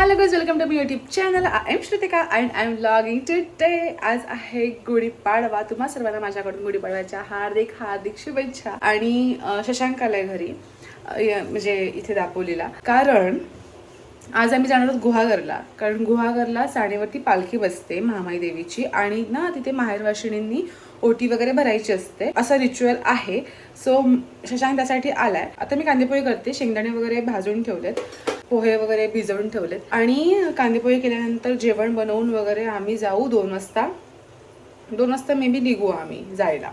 Hello guys, welcome to my YouTube channel. I am Shrutika and I am vlogging today. आज आहे गुढीपाडवा. तुम्हा सर्वांना माझ्याकडून गुढीपाडव्याच्या हार्दिक हार्दिक शुभेच्छा. आणि शशांक आलाय घरी, म्हणजे इथे दापोलीला, कारण आज आम्ही जाणार आहोत गुहागरला. कारण गुहागरला साडीवरती पालखी बसते महामाई देवीची, आणि ना तिथे माहेरवाशिणींनी ओटी वगैरे भरायची असते, असा रिच्युअल आहे. सो शशांक त्यासाठी आलाय. आता मी कांदेपोहे करते, शेंगदाणे वगैरे भाजून ठेवलेत, पोहे वगैरे भिजवून ठेवलेत, आणि कांदेपोहे केल्यानंतर जेवण बनवून वगैरे आम्ही जाऊ 2 वाजता. 2 वाजता मे बी निघू आम्ही जायला.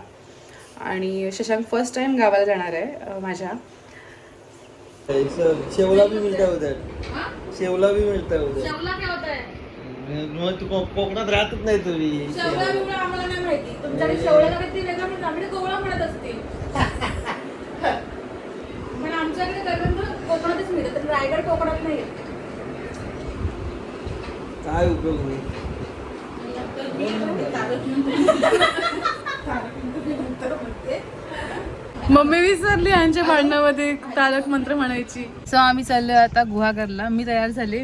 आणि शशांक फर्स्ट टाइम गावाला जाणार आहे माझ्या. शेवला भी मिळता उधर. शेवला भी मिळता उधर. शेवला काय होतंय? मग तू कोकणात राहतच नाही तुम्ही. शेवला बिवला आम्हाला नाही माहिती. तुमच्याकडे शेवला काहीतरी वेगळं म्हणतात, आम्ही गोळा म्हणत असतील. पण आमच्याकडे गर्गंध कोकणातच मिळतं, तर रायगड कोकणात नाही. काय उपयोग नाही. मम्मी विसरली यांच्या भांडणामध्ये तारक मंत्र म्हणायची. सो आम्ही चाललोय आता गुहागरला. मी तयार झाले.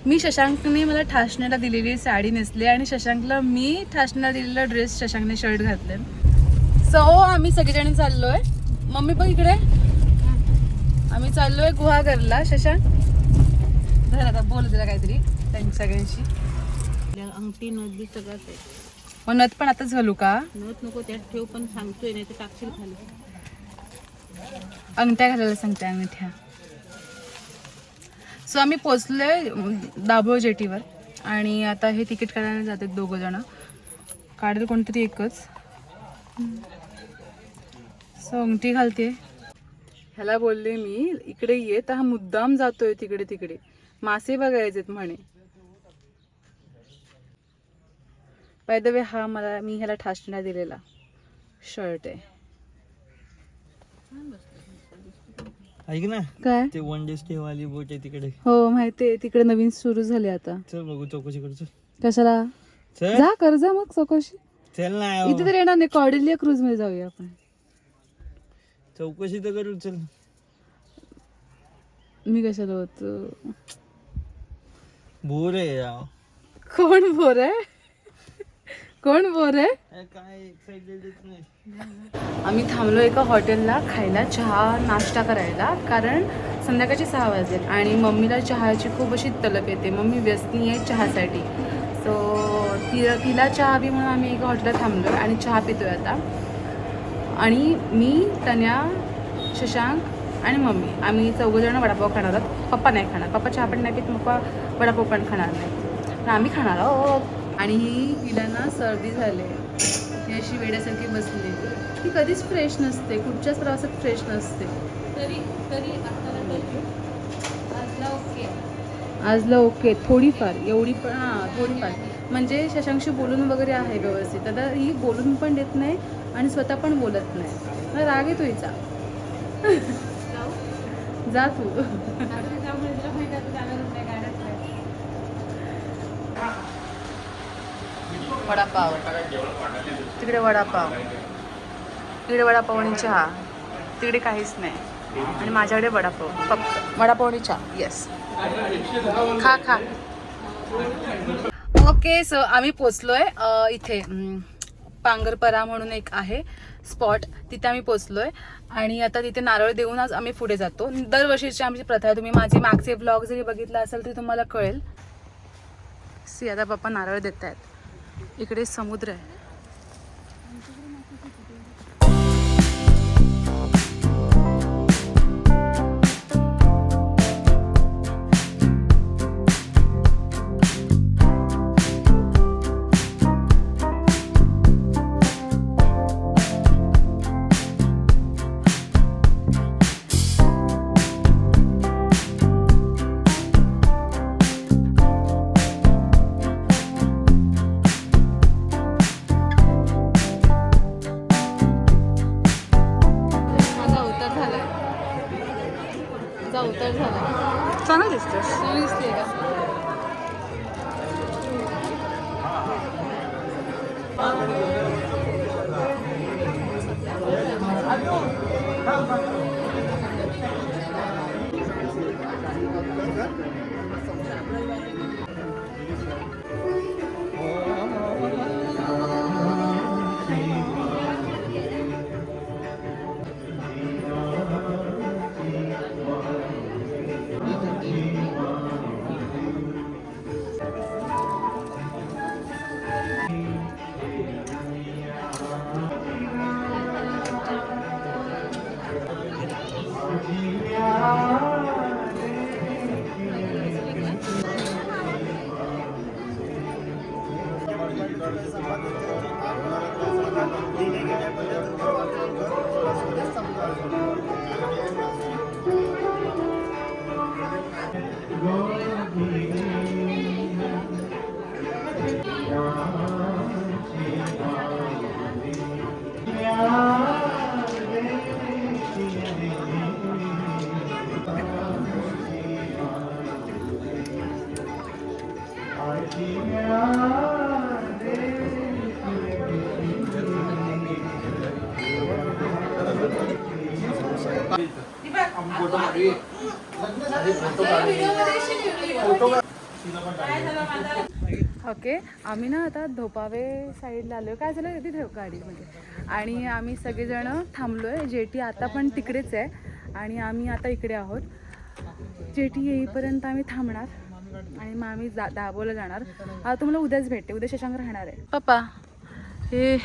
मी शशांकने मला ठासण्याला दिलेली साडी नेसली, आणि शशांकला मी ठासण्याला दिलेला ड्रेस, शशांकने शर्ट घातले. सो आम्ही सगळेजण चाललोय. मम्मी बघ इकडे, आम्ही चाललोय गुहागरला. शशांक धर आता, बोल तिला काहीतरी त्यांच्या सगळ्यांशी. अंगठी नदी सगळंच आहे. मग नथ पण आताच घालू का? नव्हत नको त्यात ठेव, पण सांगतोय नाही तर टाकशील खाली. अंगठ्या घालायला सांगते, अंगठ्या. सो आम्ही पोचलोय दाभोळ जेटीवर, आणि आता हे तिकीट काढायला जातात 2 जण. काढेल कोणतरी एकच. सो अंगठी घालते. ह्याला बोलले मी इकडे ये, तर हा मुद्दाम जातोय तिकडे तिकडे. मासे बघायचेत म्हणे. बाय द वे, हा मी ह्याला ठासण्याला दिलेला शर्ट आहे. ऐक ना, काय? ते वन डे स्टे वाली बोट आहे तिकडे. हो माहितीये, तिकडे नवीन सुरू झाली आता. चल बघू, चौकशी करू. चल कशाला? चल जा कर जा मग चौकशी. चल ना. इथे तर येणार नाही. कॉर्डेलिया क्रूज मध्ये जाऊया आपण. चौकशी तर करू. चल. मी कशाला होतो? बोर आहे यार. कोण बोर आहे? कोण बोर आहे? काय एक्साइटेडच नाही. आम्ही थांबलो एका हॉटेलला खायला, चहा नाश्ता करायला, कारण संध्याकाळचे 6 वाजले, आणि मम्मीला चहाची खूप अशी तलप येते. मम्मी व्यसनी आहे चहासाठी. सो तिला चहा हवी म्हणून आम्ही एका हॉटेलला थांबलो आणि चहा पितोय आता. आणि मी, तन्या, शशांक आणि मम्मी, आम्ही 4 जण वडापाव खाणार आहोत. पप्पा नाही खाणार. पप्पा चहा पण नाही पित, पप्पा वडापाव पण खाणार नाही, पण आम्ही खाणार आहोत. आणि हिला ना सर्दी झाली, ही अशी वेड्यासारखी बसली. ती कधीच फ्रेश नसते, कुठच्याच प्रवासात फ्रेश नसते. तरी आजला ओके, थोडीफार, एवढी पण, हां थोडीफार. म्हणजे शशांकशी बोलून वगैरे आहे व्यवस्थित. आता ही बोलून पण देत नाही आणि स्वतः पण बोलत नाही. मला राग येतो हिचा. जा तू. वडापाव तिकडे, वडापाव तिकडे, वडापाव आणि चहा तिकडे, काहीच नाही. आणि माझ्याकडे वडापाव, फक्त वडापाव आणि चहा. येस, खा खा. ओके, सो आम्ही पोचलोय इथे पांगरपरा म्हणून एक आहे स्पॉट, तिथे आम्ही पोचलोय. आणि आता तिथे नारळ देऊन आज आम्ही पुढे जातो. दरवर्षीची आमची प्रथा आहे. तुम्ही माझे मागचे व्लॉग जरी बघितला असेल तरी तुम्हाला कळेल. सी, आता पप्पा नारळ देत आहेत. इकडे समुद्र आहे. ओके, आम्ही ना आता धोपावे साईडला आलो. काय झालं तिथे गाडीमध्ये, आणि आम्ही सगळेजण थांबलो आहे. जेटी आता पण तिकडेच आहे आणि आम्ही आता इकडे आहोत. जेटी येईपर्यंत आम्ही थांबणार आणि मग आम्ही दाबोला जाणार. आता तुम्हाला उद्याच भेटते. उद्या शशांक राहणार आहे. पप्पा, हे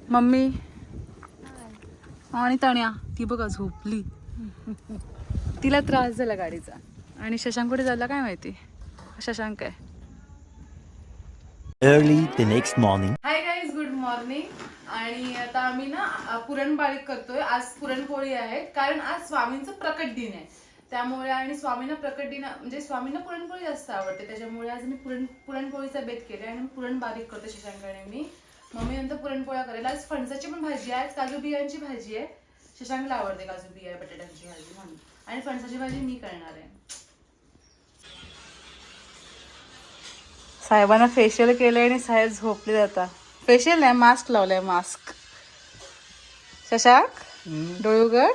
मम्मी आणि तण्या, ती बघा झोपली. तिला त्रास झाला गाडीचा. आणि शशांक कुठे झाला काय माहिती. शशांक आहे. Early the next morning. Hi guys, good morning. आणि आता आम्ही ना पुरणपोळी करतोय. आज पुरणपोळी आहे कारण आज स्वामींचं प्रकट दिन आहे. त्यामुळे आणि स्वामींना प्रकट दिन म्हणजे स्वामींना पुरणपोळी जास्त आवडते, त्याच्यामुळे आज मी पुरणपोळीचा बेत केला आणि पुरण बारीक करते शशांकाने मी. मम्मी नंतर पुरणपोळ्या करेल. आज फणसाची पण भाजी आहे, आज काजू बियांची भाजी आहे. शशांकला आवडते काजू बिया बटाट्याची भाजी म्हणून. आणि फणसाची भाजी मी करणार आहे. साहेबांना फेशियल केलंय आणि साहेब झोपले जातात. फेशियल नाही, मास्क लावलाय. मास्क. शशांक, डोळे उघड.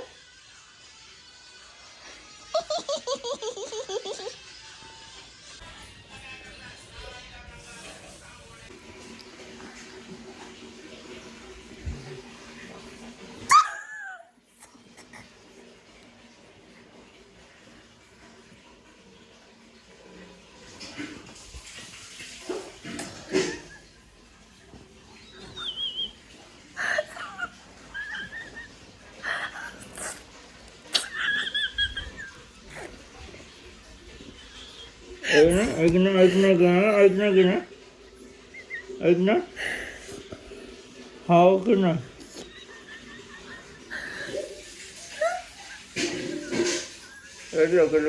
ऐक ना हाव की ना. लवकर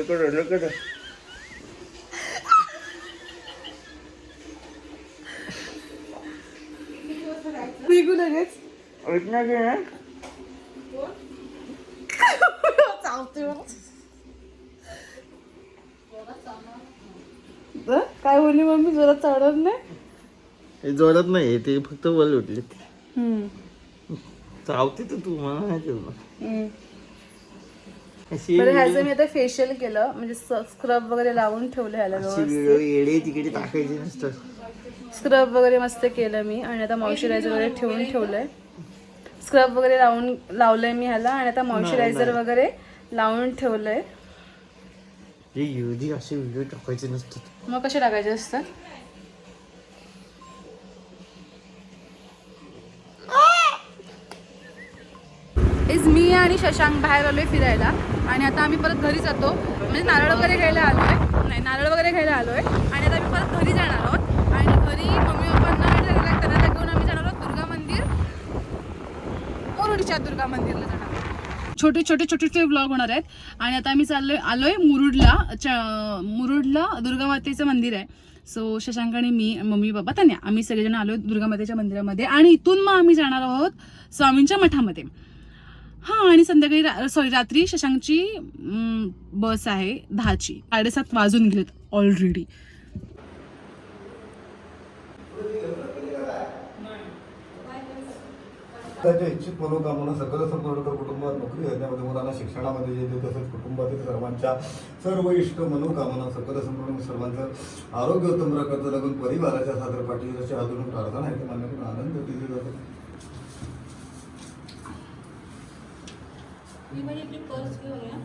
निघू लगेच. ऐक ना की ना. काय बोलली मम्मी, जोरात चावणार नाही. हे जोरात नाही, ते फक्त बल उठले. चावते तर तू मला नाही केलं. बरं, ह्याचं मी आता फेशियल केलं, म्हणजे स्क्रब वगैरे लावून ठेवलं ह्याला व्यवस्थित. येडे तिकडे टाकायचे नसतं. स्क्रब वगैरे मस्त केलं मी आणि आता मॉइश्चरायझर वगैरे ठेवून ठेवलंय. स्क्रब वगैरे लावलंय मी ह्याला आणि आता मॉइश्चरायझर वगैरे लावून ठेवलंय. असे व्हिडिओ टाकायचे नसतात. मग कसे टाकायचे असतात. मी आणि शशांक बाहेर आलोय फिरायला आणि आता आम्ही परत घरी जातो. म्हणजे नारळ वगैरे घ्यायला आलोय. आणि आता आम्ही परत घरी जाणार आहोत. आणि घरी मम्मी पप्पांना आणि त्यांना घेऊन आम्ही जाणार आहोत दुर्गा मंदिर, मुरुडच्या दुर्गा मंदिरला जाणार आहोत. छोटे व्लॉग होणार आहेत. आणि आता आम्ही आलोय मुरुडला दुर्गा मातेचं मंदिर आहे. सो शशांक आणि मी, मम्मी पप्पा तन्या, आम्ही सगळेजण आलोय दुर्गा मातेच्या मंदिरामध्ये. आणि इथून मग आम्ही जाणार आहोत स्वामींच्या मठामध्ये. हां, आणि संध्याकाळी रात्री शशांकची बस आहे 10ची. 7:30 वाजून गेलेत ऑलरेडी. त्याच्या इच्छित मनोकामना सकल संपूर्ण कुटुंबात नोकरी धंद्यामध्ये मुलांना शिक्षणामध्ये येते, तसंच कुटुंबातील सर्वांच्या सर्व इष्ट मनोकामना सकल संपूर्ण सर्वांचं आरोग्य उत्तम प्रकारचं लागून परिवाराच्या सादर पाठीवर अशी अजून प्रार्थना आहे. मान्य करून आनंद दिले जातो. ही म्हणजे आपली पर्स घेऊया.